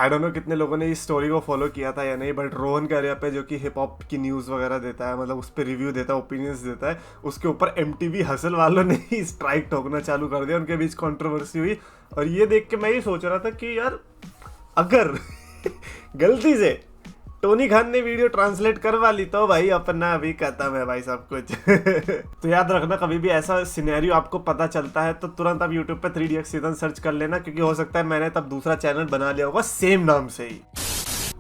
I don't know कितने लोगों ने इस स्टोरी को फॉलो किया था या नहीं, बट रोहन कैरियर पे जो कि हिप हॉप की न्यूज़ वगैरह देता है, मतलब उस पर रिव्यू देता है, ओपिनियंस देता है, उसके ऊपर MTV हसल वालों ने ही स्ट्राइक ठोकना चालू कर दिया। उनके बीच कंट्रोवर्सी हुई और ये देख के मैं ये सोच रहा था कि यार अगर गलती से टोनी खान ने वीडियो ट्रांसलेट करवा ली तो भाई अपना अभी खत्म है भाई सब कुछ। तो याद रखना, कभी भी ऐसा सिनेरियो आपको पता चलता है तो तुरंत आप यूट्यूब पे 3DX सीजन सर्च कर लेना, क्योंकि हो सकता है मैंने तब दूसरा चैनल बना लिया होगा सेम नाम से ही।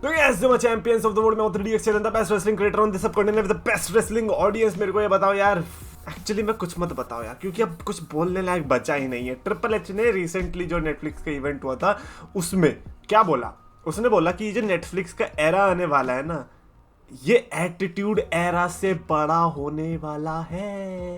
तो यस मैं चैंपियंस ऑफ द वर्ल्ड में 3DX channel the best wrestling creator on this subcontinent with the best wrestling audience. मेरे को ये बताओ यार, एक्चुअली मैं कुछ मत बताओ यार, क्योंकि अब कुछ बोलने लायक बचा ही नहीं है। ट्रिपल एच ने रिसेंटली जो नेटफ्लिक्स का इवेंट हुआ था उसमें क्या बोला, उसने बोला कि ये जो नेटफ्लिक्स का एरा आने वाला है ना, ये एटीट्यूड एरा से बड़ा होने वाला है।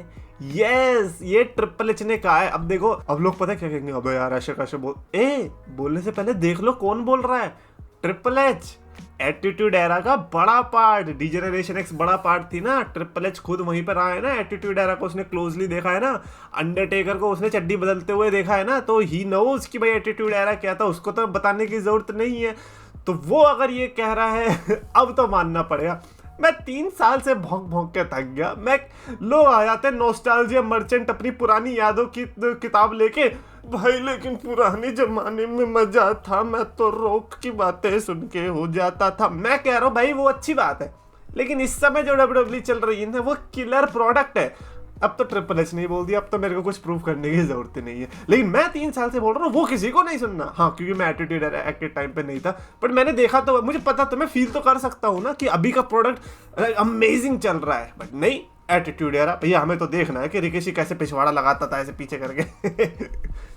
यस, ये ट्रिपल एच ने कहा है। अब देखो, अब लोग पता है क्या कहेंगे, अबे यार ऐसे कैसे बोलने से पहले देख लो कौन बोल रहा है। ट्रिपल एच एटीट्यूड एरा का बड़ा पार्ट, डीजेनरेशन एक्स बड़ा पार्ट थी ना, ट्रिपल एच खुद वहीं पर आया है ना, एटीट्यूड एरा को उसने क्लोजली देखा है ना, अंडरटेकर को उसने चड्डी बदलते हुए देखा है ना, तो ही नोज कि भाई एटीट्यूड एरा क्या था, उसको तो बताने की जरूरत नहीं है। तो वो अगर ये कह रहा है अब तो मानना पड़ेगा। मैं 3 साल से भौंक भौंक के थक गया। मैं लोग आ जाते नॉस्टैल्जिया मर्चेंट अपनी पुरानी यादों की किताब लेके, भाई लेकिन पुराने जमाने में मजा था, मैं तो रोक की बातें सुन के हो जाता था। मैं कह रहा हूँ भाई वो अच्छी बात है, लेकिन इस समय जो WWE चल रही है ना वो किलर प्रोडक्ट है। अब तो ट्रिपल एच नहीं बोल दिया, अब तो मेरे को कुछ प्रूव करने की जरूरत नहीं है, लेकिन मैं 3 साल से बोल रहा हूँ वो किसी को नहीं सुनना। हाँ, क्योंकि मैं एटीट्यूड एक्ट के टाइम पे नहीं था, बट मैंने देखा तो मुझे पता, तो मैं फील तो कर सकता हूँ ना कि अभी का प्रोडक्ट अमेजिंग चल रहा है। बट नहीं, एटीट्यूड यार भैया, हमें तो देखना है कि रिकोशी कैसे पिछवाड़ा लगाता था ऐसे पीछे करके।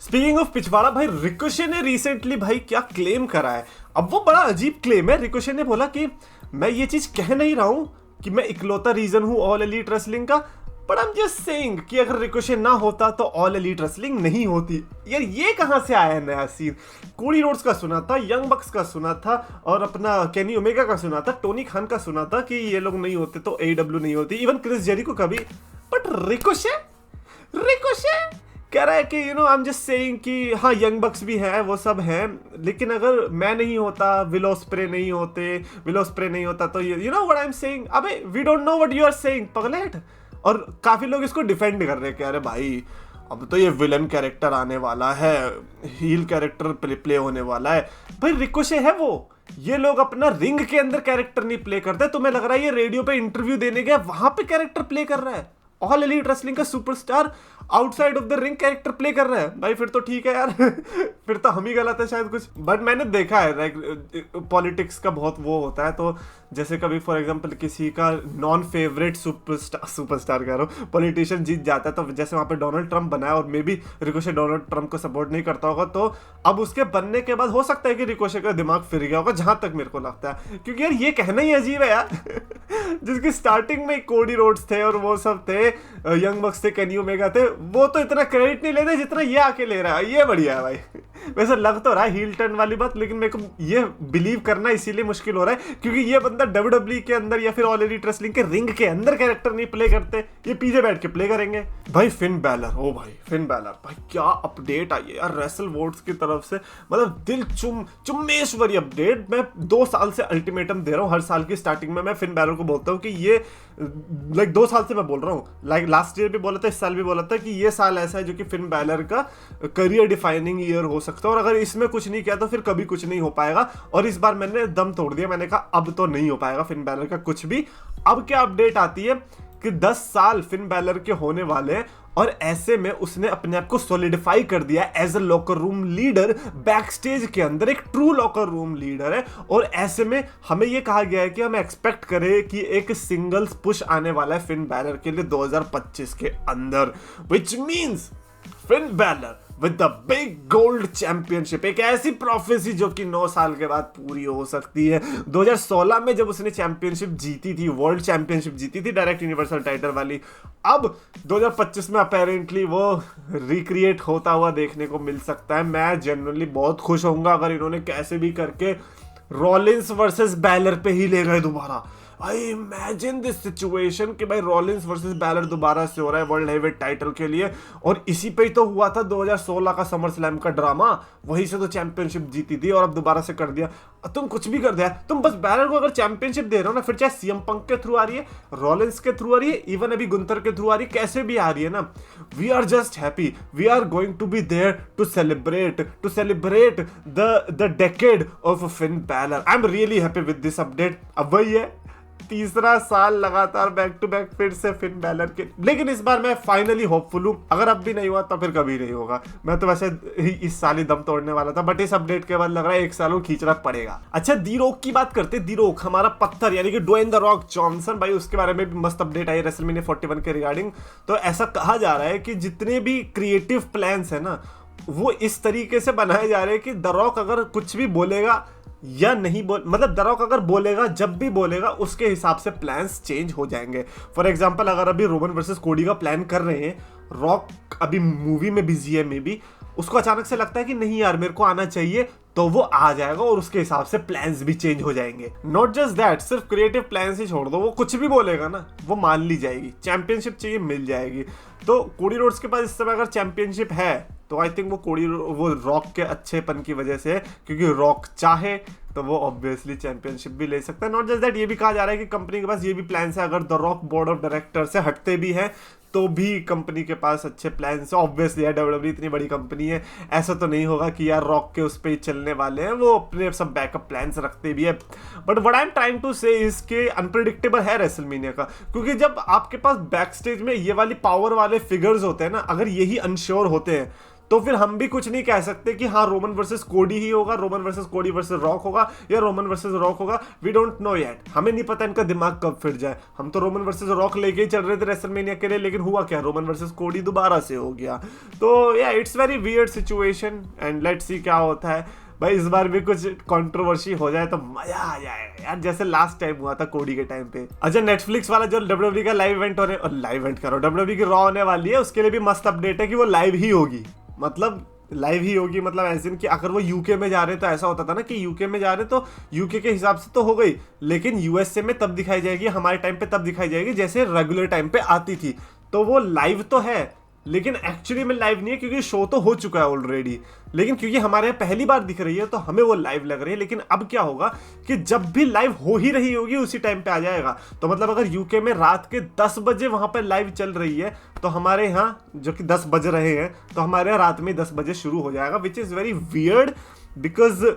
स्पीकिंग ऑफ पिछवाड़ा, भाई रिकोशी ने रिसेंटली भाई क्या क्लेम करा है। अब वो बड़ा अजीब क्लेम है। रिकोशी ने बोला कि मैं ये चीज कह नहीं रहा हूँ कि मैं इकलौता रीजन हूँ ऑल एलीट रेसलिंग का, but I am just saying कि अगर रिकोशी ना होता तो ऑल एलीट रेसलिंग नहीं होती। यार ये कहां से आया नया सीन? कोडी रोड्स का सुना था, यंग बक्स का सुना था, और अपना केनी ओमेगा का सुना था, टोनी खान का सुना था कि ये लोग नहीं होते तो AEW नहीं होती, इवन क्रिस जेरिको का भी। बट रिकोशी कह रहा है कि आई एम जस्ट सेइंग कि हाँ यंग बक्स भी है, वो सब है, लेकिन अगर मैं नहीं होता, विल ऑस्प्रे नहीं होता तो you know what I am saying. अबे we don't know what you are saying पगलेट। और काफी लोग इसको डिफेंड कर रहे हैं कि अरे भाई अब तो ये विलन कैरेक्टर आने वाला है, हील कैरेक्टर प्ले होने वाला है। भाई रिकोशे है वो, ये लोग अपना रिंग के अंदर कैरेक्टर नहीं प्ले करते। तुम्हें लग रहा है ये रेडियो पे इंटरव्यू देने गया वहां पे कैरेक्टर प्ले कर रहा है? ऑल एलीट रेसलिंग का superstar outside of the ring character play कर रहा है? भाई फिर तो ठीक है यार। फिर तो हम ही गलत है शायद कुछ। बट मैंने देखा है लाइक पॉलिटिक्स का बहुत वो होता है, तो जैसे कभी फॉर एग्जांपल किसी का नॉन फेवरेट सुपरस्टार कह रहा हूँ पॉलिटिशियन जीत जाता है, तो जैसे वहाँ पे डोनाल्ड ट्रंप बना है और may be Ricochet Donald Trump को सपोर्ट नहीं करता होगा, तो अब उसके बनने के बाद हो सकता है कि रिकोशे का दिमाग फिर गया होगा, जहां तक मेरे को लगता है। क्योंकि यार ये कहना ही अजीब है यार। जिसकी स्टार्टिंग में कोडी रोड्स थे और वो सब थे, यंग बक्स थे, केनी ओमेगा थे, वो तो इतना क्रेडिट नहीं लेते जितना ये आके ले रहा है। ये बढ़िया है भाई। वैसे लग तो रहा है हील टर्न वाली बात, लेकिन मेरे को ये बिलीव करना इसीलिए मुश्किल हो रहा है क्योंकि ये बंदा WWE के अंदर या फिर ऑल एलीट रेसलिंग के रिंग के अंदर कैरेक्टर नहीं प्ले करते, ये पीछे बैठ के प्ले करेंगे। भाई फिन बैलर, ओ भाई फिन बैलर, भाई क्या अपडेट आई है यार रेसल वोर्ड्स की तरफ से, मतलब दिल चुम्मेश्वरी अपडेट। मैं 2 साल से अल्टीमेटम दे रहा हूँ, हर साल की स्टार्टिंग में मैं फिन बैलर को बोलता हूँ कि ये लाइक 2 साल से मैं बोल रहा हूँ, लाइक लास्ट ईयर भी बोला था, इस साल भी बोला था कि ये साल ऐसा है जो कि फिन बैलर का करियर डिफाइनिंग ईयर हो सकता है, और अगर इसमें कुछ नहीं किया तो फिर कभी कुछ नहीं हो पाएगा। और इस बार मैंने दम तोड़ दिया, मैंने कहा अब तो नहीं हो पाएगा फिन बैलर का कुछ भी। अब क्या अपडेट आती है कि 10 साल फिन बैलर के होने वाले हैं, और ऐसे में उसने अपने आप को सॉलिडिफाई कर दिया as a locker room leader, backstage के अंदर एक ट्रू लॉकर रूम लीडर है। और ऐसे में हमें यह कहा गया है कि हम एक्सपेक्ट करें कि एक सिंगल्स पुश आने वाला है फिन बैलर के लिए 2025 के अंदर, which means Finn Balor with the big gold championship, एक ऐसी प्रोफेसी जो कि 9 साल के बाद पूरी हो सकती है। 2016 में जब उसने चैंपियनशिप जीती थी, वर्ल्ड चैंपियनशिप जीती थी डायरेक्ट यूनिवर्सल टाइटल वाली, अब 2025 में अपेरेंटली वो रिक्रिएट होता हुआ देखने को मिल सकता है। मैं जनरली बहुत खुश होऊंगा अगर इन्होंने कैसे भी करके रॉलिंस वर्सेस बैलर पे ही ले गए दोबारा। आई इमेजिन दिस सिचुएशन कि भाई रॉलिंस वर्सेस बैलर दोबारा से हो रहा है वर्ल्ड हेवीवेट टाइटल के लिए, और इसी पे ही तो हुआ था 2016 का समर स्लैम का ड्रामा, वहीं से तो चैंपियनशिप जीती थी और अब दोबारा से कर दिया। तुम कुछ भी कर दिया, तुम बस बैलर को अगर चैंपियनशिप दे रहे हो ना, फिर चाहे सीएम पंक के थ्रू आ रही है, रॉलिंस के थ्रू आ रही है, इवन अभी गुंथर के थ्रू आ रही है, कैसे भी आ रही है ना, we are just happy, we are going to be there to celebrate the decade of Finn Balor. I am really happy with this update. अब वही है, तीसरा साल लगातार बैक टू बैक फिर से फिन बैलर के, लेकिन इस बार मैं फाइनली होपफुल हूं, अगर अब भी नहीं हुआ तो फिर कभी नहीं होगा। मैं तो वैसे इस साल ही दम तोड़ने वाला था, बट इस अपडेट के बाद लग रहा है एक साल खींचना पड़ेगा। अच्छा, दी रॉक की बात करते, दी रॉक हमारा पत्थर यानी कि ड्वेन द रॉक जॉनसन भाई, उसके बारे में भी मस्त अपडेट आई रेसलमेनिया 41 के रिगार्डिंग। तो ऐसा कहा जा रहा है कि जितने भी क्रिएटिव प्लान्स है ना, वो इस तरीके से बनाए जा रहे हैं कि द रॉक अगर कुछ भी बोलेगा या नहीं मतलब द रॉक अगर बोलेगा, जब भी बोलेगा उसके हिसाब से प्लान्स चेंज हो जाएंगे। फॉर एग्जांपल, अगर अभी रोमन वर्सेस कोडी का प्लान कर रहे हैं, रॉक अभी मूवी में बिजी है, मे बी उसको अचानक से लगता है कि नहीं यार मेरे को आना चाहिए, तो वो आ जाएगा और उसके हिसाब से प्लान्स भी चेंज हो जाएंगे। नॉट जस्ट दैट, सिर्फ क्रिएटिव प्लान्स ही छोड़ दो, वो कुछ भी बोलेगा ना वो मान ली जाएगी, चैंपियनशिप चाहिए मिल जाएगी। तो कोडी रोड्स के पास इस समय अगर चैंपियनशिप है तो आई थिंक वो रॉक के अच्छेपन की वजह से है, क्योंकि रॉक चाहे तो वो ऑब्वियसली चैंपियनशिप भी ले सकता है। नॉट जस्ट दैट, ये भी कहा जा रहा है कि कंपनी के पास ये भी प्लान्स है, अगर the rock board of director से हटते भी हैं तो भी कंपनी के पास अच्छे प्लान्स है। ऑब्वियसली यार डब्ल्यूडब्ल्यूई इतनी बड़ी कंपनी है, ऐसा तो नहीं होगा कि यार रॉक के उस पे ही चलने वाले हैं, वो अपने सब बैकअप प्लान्स रखते भी है। But what I am trying to say इसके अनप्रेडिक्टेबल है रेसलमेनिया का, क्योंकि जब आपके पास बैक स्टेज में ये वाली पावर वाले फिगर्स होते हैं ना, अगर यही अनश्योर होते हैं तो फिर हम भी कुछ नहीं कह सकते कि हाँ रोमन वर्सेस कोडी ही होगा, रोमन वर्सेस कोडी वर्सेस रॉक होगा, या रोमन वर्सेस रॉक होगा। वी डोंट नो येट, हमें नहीं पता इनका दिमाग कब फिर जाए। हम तो रोमन वर्सेस रॉक लेके ही चल रहे थे रेसलमेनिया के लिए, लेकिन हुआ क्या, रोमन वर्सेस कोडी दोबारा से हो गया। तो या it's very weird situation and let's see क्या होता है। भाई इस बार भी कुछ कंट्रोवर्सी हो जाए तो मजा आ जाएगा यार, जैसे लास्ट टाइम हुआ था कोडी के टाइम पे। अच्छा, नेटफ्लिक्स वाला जो डब्ल्यूडब्ल्यूई का लाइव इवेंट होने, लाइव इवेंट करो, डब्ल्यूडब्ल्यूई की रॉ होने वाली है, उसके लिए भी मस्त अपडेट है कि वो लाइव ही होगी। मतलब लाइव ही होगी, मतलब ऐसे कि अगर वो यूके में जा रहे तो ऐसा होता था ना कि यूके में जा रहे तो यूके के हिसाब से तो हो गई, लेकिन यूएसए में तब दिखाई जाएगी, हमारे टाइम पे तब दिखाई जाएगी जैसे रेगुलर टाइम पे आती थी। तो वो लाइव तो है लेकिन एक्चुअली में लाइव नहीं है, क्योंकि शो तो हो चुका है ऑलरेडी, लेकिन क्योंकि हमारे यहाँ पहली बार दिख रही है तो हमें वो लाइव लग रही है। लेकिन अब क्या होगा कि जब भी लाइव हो ही रही होगी उसी टाइम पे आ जाएगा। तो मतलब अगर यूके में रात के 10 बजे वहां पर लाइव चल रही है तो हमारे यहाँ जो कि 10 बज रहे हैं, तो हमारे यहाँ रात में 10 बजे शुरू हो जाएगा, which is very weird, because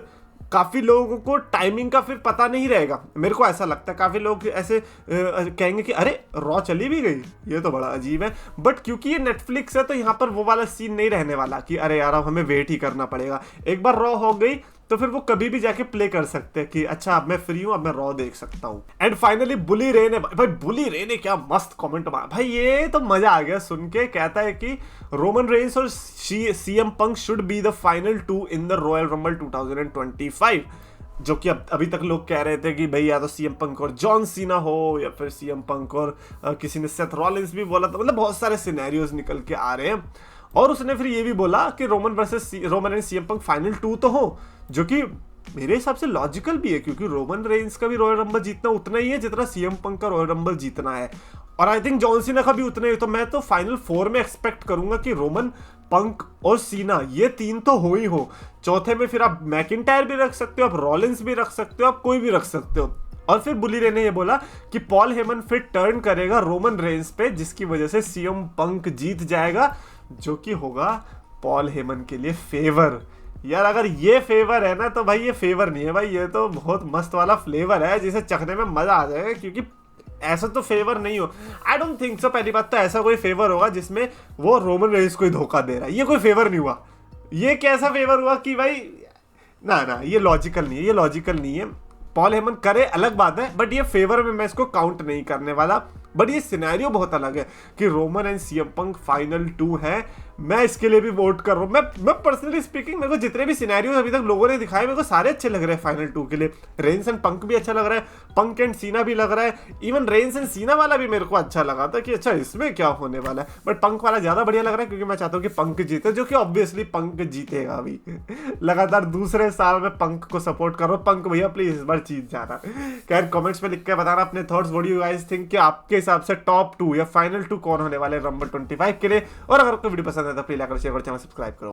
काफ़ी लोगों को टाइमिंग का फिर पता नहीं रहेगा। मेरे को ऐसा लगता है काफ़ी लोग ऐसे कहेंगे कि अरे रॉ चली भी गई, ये तो बड़ा अजीब है। बट क्योंकि ये नेटफ्लिक्स है तो यहाँ पर वो वाला सीन नहीं रहने वाला कि अरे यार अब हमें वेट ही करना पड़ेगा। एक बार रॉ हो गई तो फिर वो कभी भी जाके प्ले कर सकते हैं कि अच्छा अब मैं फ्री हूं, अब मैं रॉ देख सकता हूं। एंड फाइनली बुली रे ने, भाई बुली रे ने क्या मस्त कमेंट मारा भाई, ये तो मजा आ गया सुन के। कहता है कि रोमन रेंस और CM Punk should be the final 2 in the royal rumble 2025, जो कि अभी तक लोग कह रहे थे कि भाई या तो सीएम पंक और जॉन सीना हो या फिर सीएम पंक और किसी ने सेथ रॉलिंस भी बोला था। मतलब बहुत सारे सिनेरियोज निकल के आ रहे हैं। और उसने फिर ये भी बोला कि Roman and CM Punk final 2 तो हो, जो कि मेरे हिसाब से लॉजिकल भी है, क्योंकि रोमन रेंस का भी रॉयल रंबल जीतना उतना ही है जितना सीएम पंक का रॉयल रंबल जीतना है, और आई थिंक जॉन सीना का भी उतना ही। तो मैं तो फाइनल 4 में एक्सपेक्ट करूंगा कि रोमन, पंक और सीना ये 3 तो हो ही हो। चौथे में फिर आप मैकिंटायर भी रख सकते हो, आप रॉलिंस भी रख सकते हो, आप कोई भी रख सकते हो। और फिर बुली रे ने ये बोला कि पॉल हेमन फिर टर्न करेगा रोमन रेंस पे, जिसकी वजह से सीएम पंक जीत जाएगा, जो कि होगा पॉल हेमन के लिए फेवर। यार अगर ये फेवर है ना तो भाई ये फेवर नहीं है भाई, ये तो बहुत मस्त वाला फ्लेवर है जिसे चखने में मजा आ जाएगा, क्योंकि ऐसा तो फेवर नहीं हो, आई डोंट थिंक सो। पहली बात तो ऐसा कोई फेवर होगा जिसमें वो रोमन रेंस को ही धोखा दे रहा है, ये कोई फेवर नहीं हुआ। ये कैसा फेवर हुआ कि भाई ना ये लॉजिकल नहीं है, ये लॉजिकल नहीं है। पॉल हेमन करे अलग बात है, बट ये फेवर में मैं इसको काउंट नहीं करने वाला। बट ये सिनेरियो बहुत अलग है कि Roman and CM Punk final 2 है। मैं इसके लिए भी वोट कर रहा हूँ। मैं पर्सनली स्पीकिंग मेरे को जितने भी सिनेरियोज अभी तक लोगों ने दिखाए मेरे को सारे अच्छे लग रहे हैं फाइनल 2 के लिए। रेंस एंड पंक भी अच्छा लग रहा है, पंक एंड सीना भी लग रहा है, इवन रेंस एंड सीना वाला भी मेरे को अच्छा लगा था कि अच्छा इसमें क्या होने वाला है। बट पंक वाला ज्यादा बढ़िया लग रहा है क्योंकि मैं चाहता हूँ कि पंक जीते, जो कि ऑब्वियसली पंक जीतेगा अभी। लगातार दूसरे साल में पंक को सपोर्ट करो, पंक भैया प्लीज इस बार जीत जाना। खैर कमेंट्स में लिख के बताना अपने thoughts, what do you guys think कि आपके हिसाब से टॉप 2 या फाइनल 2 कौन होने वाले रंबल 25 के लिए। और अगर आपको वीडियो पसंद है तो प्लीज लाइक और शेयर और चैनल सब्सक्राइब करो।